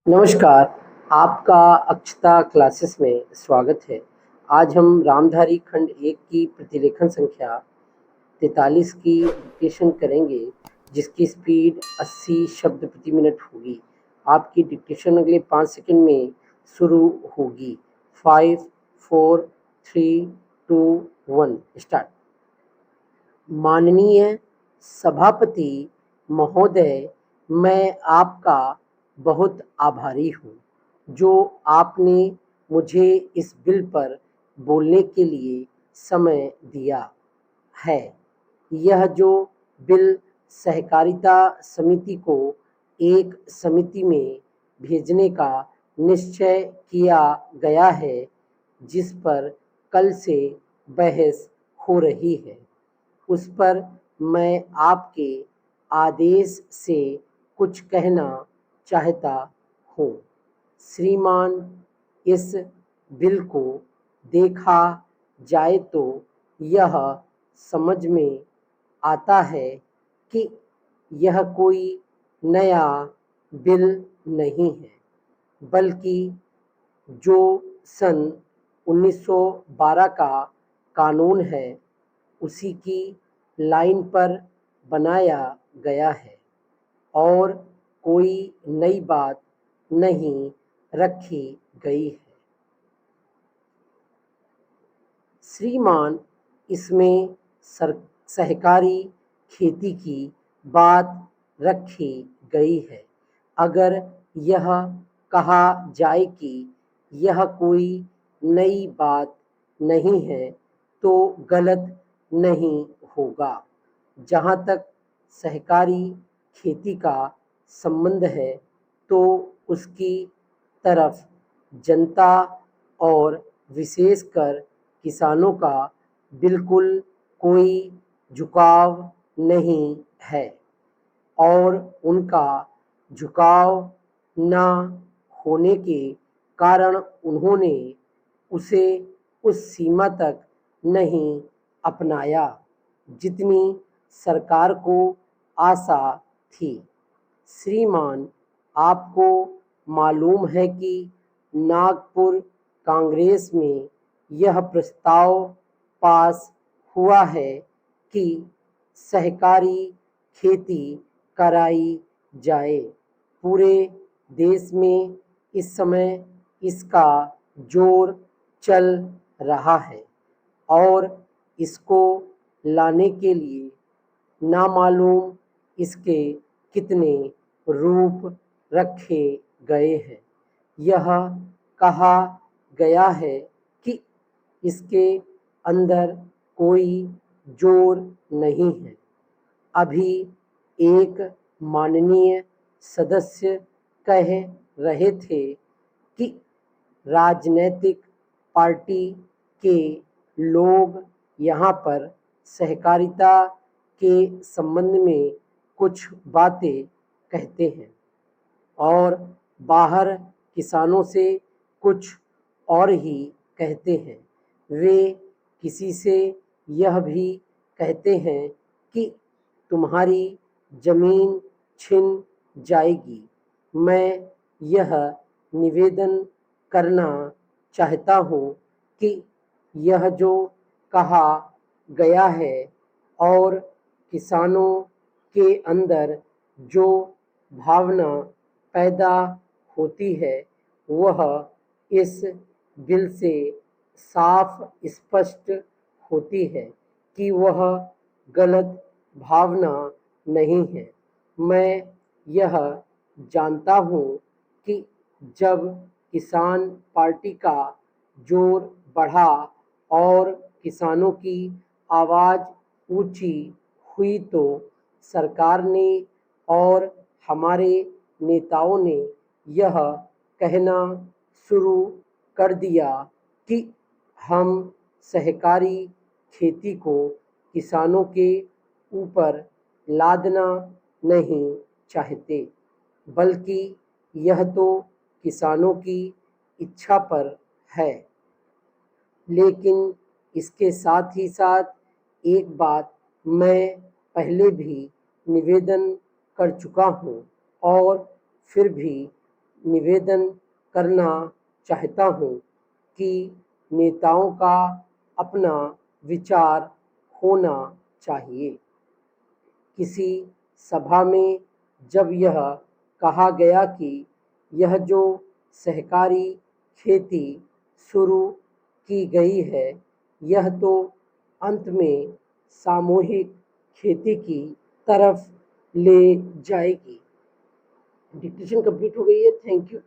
नमस्कार, आपका अक्षता क्लासेस में स्वागत है। आज हम रामधारी खंड 1 की प्रतिलेखन संख्या 43 की डिक्टेशन करेंगे, जिसकी स्पीड 80 शब्द प्रति मिनट होगी। आपकी डिक्टेशन अगले 5 सेकंड में शुरू होगी। 5, 4, 3, 2, 1 स्टार्ट। माननीय सभापति महोदय, मैं आपका बहुत आभारी हूँ जो आपने मुझे इस बिल पर बोलने के लिए समय दिया है। यह जो बिल सहकारिता समिति को एक समिति में भेजने का निश्चय किया गया है, जिस पर कल से बहस हो रही है, उस पर मैं आपके आदेश से कुछ कहना चाहता हूँ। श्रीमान, इस बिल को देखा जाए तो यह समझ में आता है कि यह कोई नया बिल नहीं है, बल्कि जो सन 1912 का कानून है उसी की लाइन पर बनाया गया है और कोई नई बात नहीं रखी गई है। श्रीमान, इसमें सहकारी खेती की बात रखी गई है। अगर यह कहा जाए कि यह कोई नई बात नहीं है तो गलत नहीं होगा। जहाँ तक सहकारी खेती का संबंध है तो उसकी तरफ जनता और विशेषकर किसानों का बिल्कुल कोई झुकाव नहीं है और उनका झुकाव न होने के कारण उन्होंने उसे उस सीमा तक नहीं अपनाया जितनी सरकार को आशा थी। श्रीमान, आपको मालूम है कि नागपुर कांग्रेस में यह प्रस्ताव पास हुआ है कि सहकारी खेती कराई जाए। पूरे देश में इस समय इसका जोर चल रहा है और इसको लाने के लिए नामालूम इसके कितने रूप रखे गए हैं। यह कहा गया है कि इसके अंदर कोई जोर नहीं है। अभी एक माननीय सदस्य कह रहे थे कि राजनीतिक पार्टी के लोग यहाँ पर सहकारिता के संबंध में कुछ बातें कहते हैं और बाहर किसानों से कुछ और ही कहते हैं। वे किसी से यह भी कहते हैं कि तुम्हारी जमीन छिन जाएगी। मैं यह निवेदन करना चाहता हूँ कि यह जो कहा गया है और किसानों के अंदर जो भावना पैदा होती है वह इस बिल से साफ स्पष्ट होती है कि वह गलत भावना नहीं है। मैं यह जानता हूँ कि जब किसान पार्टी का जोर बढ़ा और किसानों की आवाज़ ऊंची हुई तो सरकार ने और हमारे नेताओं ने यह कहना शुरू कर दिया कि हम सहकारी खेती को किसानों के ऊपर लादना नहीं चाहते, बल्कि यह तो किसानों की इच्छा पर है। लेकिन इसके साथ ही साथ एक बात मैं पहले भी निवेदन कर चुका हूँ और फिर भी निवेदन करना चाहता हूँ कि नेताओं का अपना विचार होना चाहिए। किसी सभा में जब यह कहा गया कि यह जो सहकारी खेती शुरू की गई है, यह तो अंत में सामूहिक खेती की तरफ ले जाएगी। डिक्टेशन कंप्लीट हो गई है। Thank you.